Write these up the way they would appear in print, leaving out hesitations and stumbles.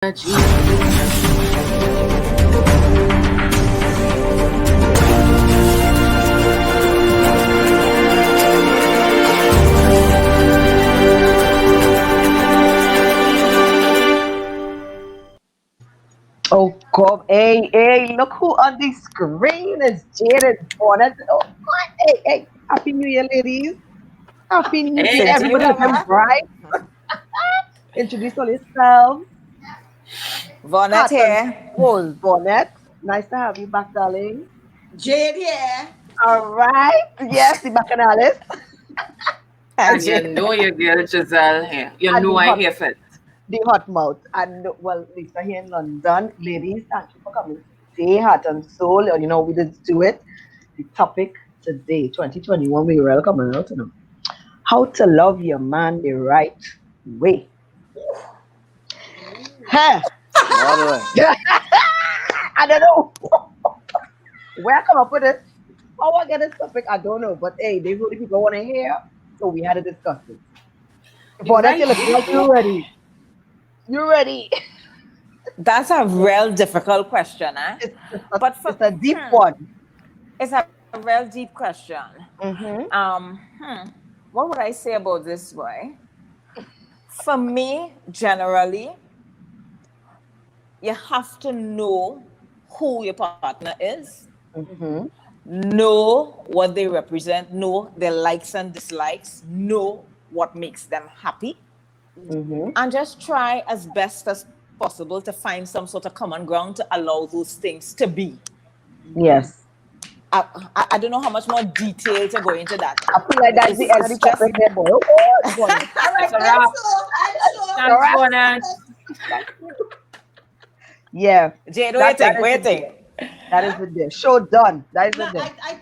Oh God! Hey! Look who on the screen is Jared Bonnet. Oh God! Hey! Happy New Year, ladies! Happy New Year! Same to you, Everybody looking Mama. bright. Introduce all yourselves. Vonnet Hot and here. Rose Bonnet. Nice to have you back, darling. Jade here. All right. Yes, the Bacchanalists Hi, And you Jane. know your girl Giselle here. You and know I hear fit. the hot mouth. And well, Lisa here in London. Ladies, thank you for coming today, Heart and Soul. You know, we did do it. The topic today, 2021, we welcome out to know how to love your man the right way. Huh. All I don't know where I come up with it. How I get this topic, I don't know. But hey, these are the people want to hear. So we had to discuss it. The But that right you look like way. you're ready. You're ready. That's a real difficult question, eh? But for It's a deep one. it's a real deep question. Mm-hmm. What would I say about this boy? For me, generally, you have to know who your partner is, Mm-hmm. know what they represent, know their likes and dislikes, know what makes them happy, Mm-hmm. and just try as best as possible to find some sort of common ground to allow those things to be. Yes. I don't know how much more detail to go into that. I feel like that's the end of the It's just topic there, boy. Oh, boy. All right, It's a wrap. I'm sure. Thanks, Bonnet. Yeah. Jade, That is waiting. it. That is it there. Show done. That is No, it there. I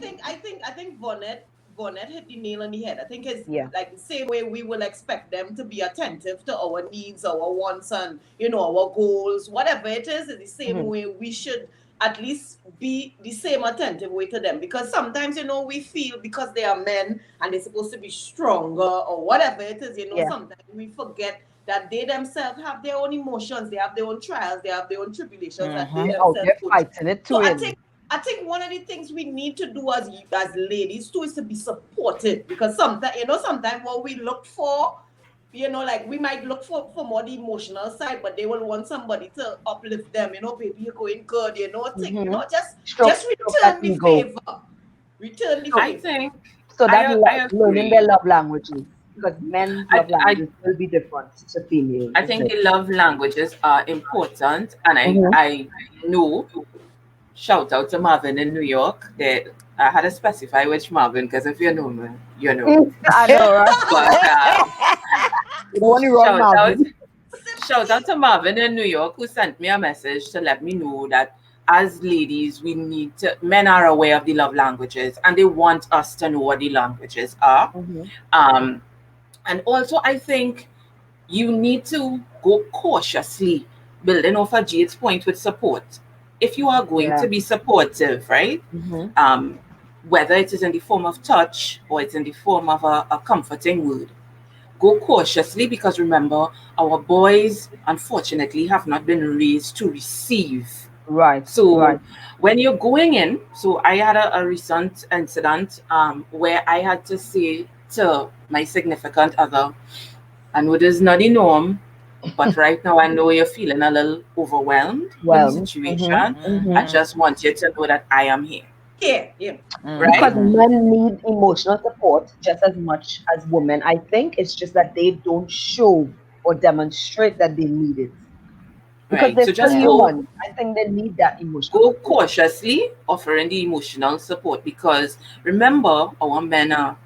think Bonnet hit the nail on the head. I think it's Yeah. like the same way we will expect them to be attentive to our needs, our wants, and our goals, whatever it is the same Mhm. way we should at least be the same attentive way to them. Because sometimes we feel because they are men and they're supposed to be stronger or whatever it is. Yeah. Sometimes we forget that they themselves have their own emotions, they have their own trials, they have their own tribulations that they They're out themselves there go through. fighting it So to I win. think I think one of the things we need to do as ladies too is to be supported, because sometimes what we look for, like we might look for more the emotional side, but they will want somebody to uplift them. Baby, you're going good. Mm-hmm. Just Stroke that return the ego. favor. Return the I favor. think So that's I learning agree. their love languages. Because men's love I languages will be different to females, I isn't think it? the love languages are important, and Mm-hmm. I know. Shout out to Marvin in New York. I had to specify which Marvin because if you know me, you know. I know, right? But You don't want the wrong shout out Marvin. shout out to Marvin in New York who sent me a message to let me know that as ladies we need to, men are aware of the love languages and they want us to know what the languages are. Mm-hmm. Um, and also I think you need to go cautiously, building off of Jade's point with support. If you are going Yeah. to be supportive, right? Mm-hmm. Um, whether it is in the form of touch or it's in the form of a comforting word, go cautiously because remember, our boys unfortunately have not been raised to receive. Right. So when you're going in, so I had a recent incident where I had to say to my significant other, I know this is not the norm, but right now I know you're feeling a little overwhelmed with the Well. situation. Mm-hmm. I Mm-hmm. just want you to know that I am here, Yeah. Because right? men need emotional support just as much as women. I think it's just that they don't show or demonstrate that they need it. Because Right. they're So still just human. I think they need that emotional go support. cautiously offering the emotional support because remember our men are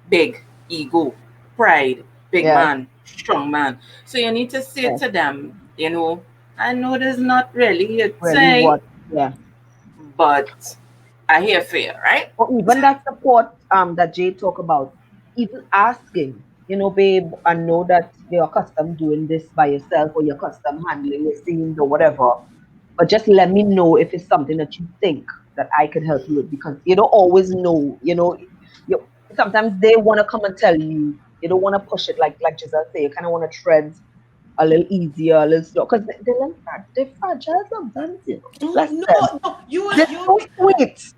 big ego, pride, big Yes. man, strong man. So you need to say Yes. to them, I know this is not really a Really thing, what? Yeah. but I hear fear, right? Or even that support that Jay talk about, even asking, babe, I know that you're accustomed doing this by yourself or you're accustomed handling your scenes or whatever. But just let me know if it's something that you think that I could help you with because you don't always know, you sometimes they want to come and tell you. You don't want to push it like Giselle say, you kind of want to tread a little easier, a little slow. Because they're fragile sometimes, you know. Bless No, them. no, They're so sweet.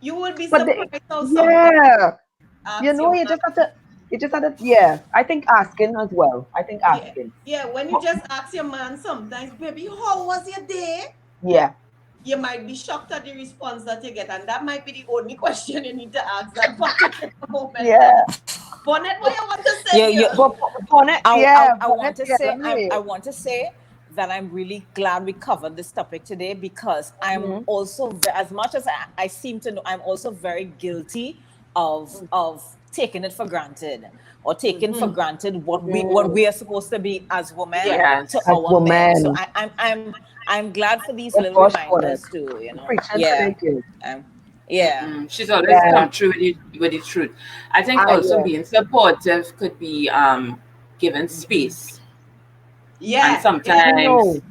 you will be But they, surprised how sometimes yeah, you ask know, your man. you just have to, yeah. I think asking as well. I think Yeah, asking. yeah. When you But, just ask your man sometimes, baby, how was your day? yeah, You might be shocked at the response that you get, and that might be the only question you need to ask that particular moment. yeah. Bonnet, what But, you want to Yeah, say, yeah. girl? bonnet, yeah, bonnet, yeah, let me hear. I want to say that I'm really glad we covered this topic today because I'm Mm-hmm. also as much as I seem to know, I'm also very guilty of taking it for granted or taking for Mm-hmm. granted what Mm-hmm. we are supposed to be as women Yeah. to Yes. As our men. So women. I'm glad for these Oh little gosh, bonnet. reminders too. You You're know, preaching yeah, today, kid. um, yeah. She's always Yeah, come true with the truth. I think I also yeah. being supportive could be given space, and Yeah, yeah. You know,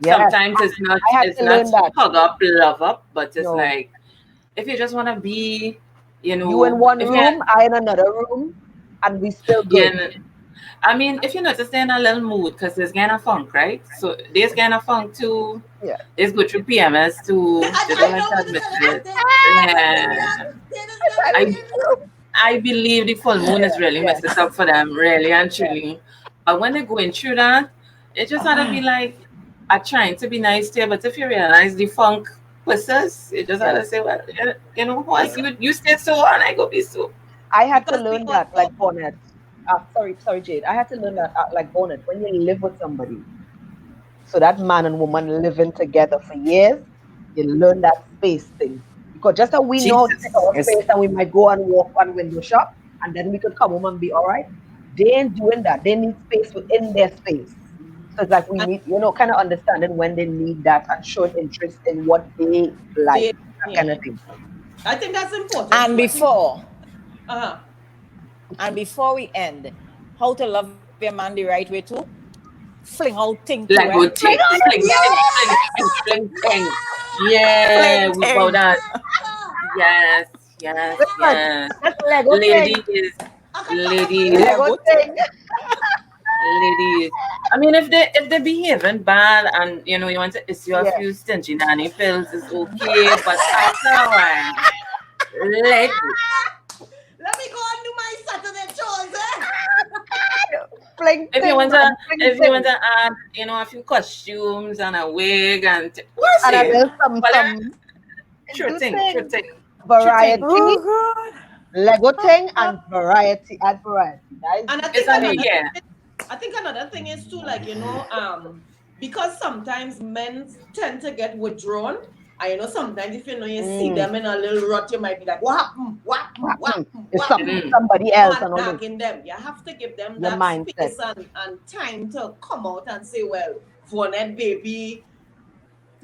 yes, sometimes I had it's to not learn that. hug up, love up, but it's No, like if you just want to be, you in one if you room, I in another room, and we still yeah, good. I mean, if you notice they're in a little mood because there's kind of funk, right? So there's kind of funk too. Yeah. There's go through PMS too. They I don't like know to what is admit that. it. The Yeah. period. It is I the tell I period. you. I believe the full moon Yeah, is really yeah, messes up for them, really and yeah. truly. But when they're going through that, it just had to be like, I'm trying to be nice to you, but if you realize the funk persists, you just had Yes, to say, well, once yes. you stay so and I go be so. I had to Because we learn that, also, like bonnet. Sorry, Jade. I had to learn that, like bonnet. When you live with somebody, so that man and woman living together for years, you learn that space thing. Because just how we know how to take Jesus. our It's space and we might go and walk and window shop and then we could come home and be all right. They ain't doing that. They need space within their space. So it's like we and need, kind of understanding when they need that and showing interest in what they like, they, that kind yeah. of thing. I think that's important and too. I think, before uh-huh. and before we end, how to love your man the right way too? Fling out thing to Like eh? go take, fling, ting, fling, ting, fling, ting. Yeah, Fling we bow thing. that. Yes, yes, Listen, yes. that's Lego thing. Ladies, ladies, Lego Lego thing. thing. ladies. I mean, if they behaving bad and you want to issue a Yeah. few stingy nanny pills, it's okay. But after a while, let go. Let me go and do my Saturday chores, eh? Fling If you thing, want to, man. Fling if you want thing. to add, a few costumes and a wig and what I And a say, little well, some sure do thing, sure thing. thing, sure thing. Variety. Oh Lego thing and variety. Add variety. That is And I the think It's a key. another yeah. thing, I think another thing is too, like, because sometimes men tend to get withdrawn. And sometimes if you see Mm. them in a little rut, you might be like, what happened? What happened? What happened? It's What happened? Mm. somebody else Not and all this. nagging them. You have to give them Your that mindset. space and time to come out and say, well, for that baby,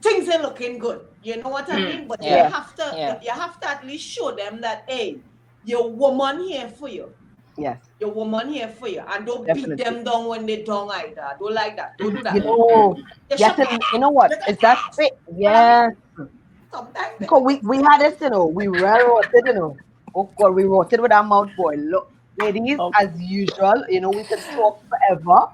things are looking good. You know what I Mm. mean? But you yeah, Yeah. have to yeah. you have to at least show them that, hey, your woman here for you. Yes. Your woman here for you. And don't beat Definitely. them down when they down either. Don't like that. Don't do You that. know, You you have should to, you know what? you can Is that space? what I mean? Yes. Sometimes they Because we had this, we railroaded, Oh God, we roasted with our mouth boy. Look, ladies, Okay. as usual, we could talk forever.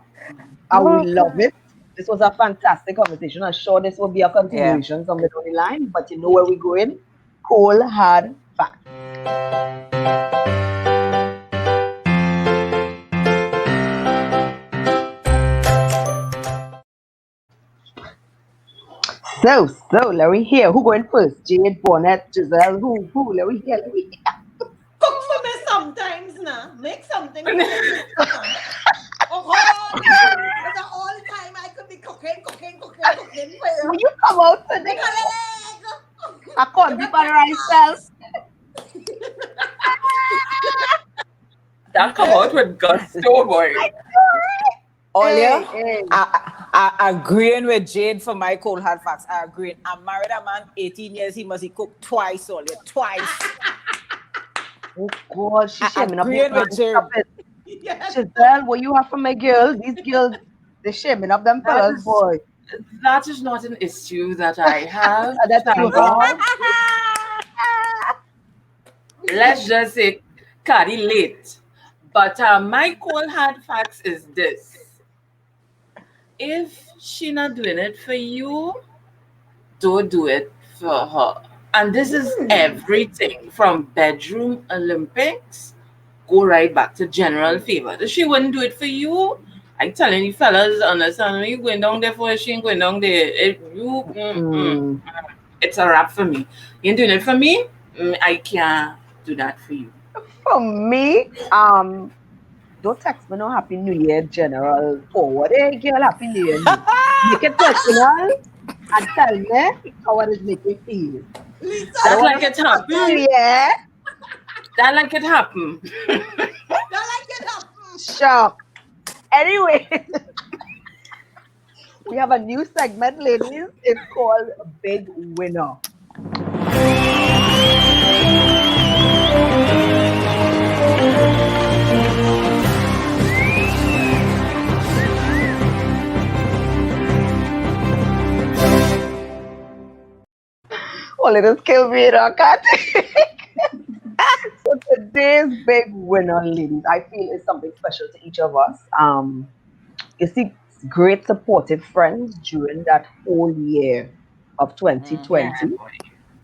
And we love Okay. it. This was a fantastic conversation. I'm sure this will be a Yeah. continuation somewhere down the line, but you know where we're going? Cold, hard facts. So, let me hear. Who going first? Jade, Bonnet, Giselle, who? Let me hear. cook for me sometimes now. Make something for me. Sister. Oh God. Because all the time I could be cooking for you. Will you come out today? Make a leg. I can't Give me deep on rice cells. breakfast. That come out with gusto, boy. Olia, Hey, hey. I agreeing with Jade for my cold hard facts. I agree. I married a man 18 years. He must he cook twice, Olia. Twice. Oh God, she's I shaming up your agreeing man. with Jade. Stop it. Yes. Giselle, what you have for my girls? These girls, they're shaming up them That fellas, is boy. that is not an issue that I have. That you Thank God. have. Let's just say carry late. But my cold hard facts is this. if she not doing it for you, don't do it for her. And this is everything from bedroom Olympics, go right back to general favor. If she wouldn't do it for you, I telling you fellas, understand me, you going down there for her, she ain't going down there. Mm. It's a wrap for me. You ain't doing it for me, I can't do that for you. For me, don't text me no Happy New Year general forward. Hey girl, Happy New Year. No. Make it personal and tell me how it is make you feel. Lisa, I don't That want like to it start New happen. Year That like it happen. don't like it up. shock. Anyway, we have a new segment, ladies. It's called Big Winner. Well, it has killed me, Rakat. So today's big winner, ladies, I feel is something special to each of us. You see, great supportive friends during that whole year of Yeah, 2020. boy.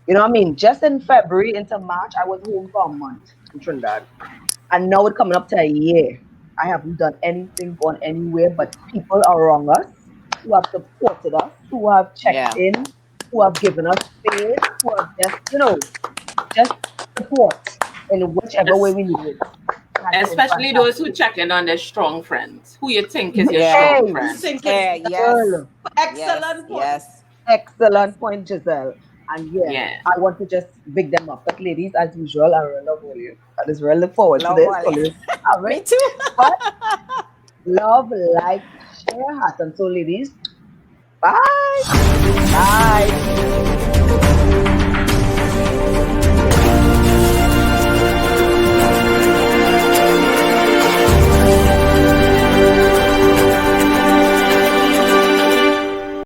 You know what I mean? Just in February into March, I was home for a month in Trinidad. And now it's coming up to a year. I haven't done anything, gone anywhere, but people around us who have supported us, who have checked Yeah. in, who have given us space, who have just, just support in whichever way Es- we need it. Has been Especially those who fantastic. check in on their strong friends, who you think is your Yeah. strong Hey, You friend. think it's Yeah. Yes. girl, Yes. excellent point. Yes. excellent point, Giselle. And yeah, Yeah. I want to just big them up. But ladies, as usual, I really love all you. I just really look forward to Love this. So Wally. let's have Me it. too. But love, like, share, heart. And so, ladies, bye.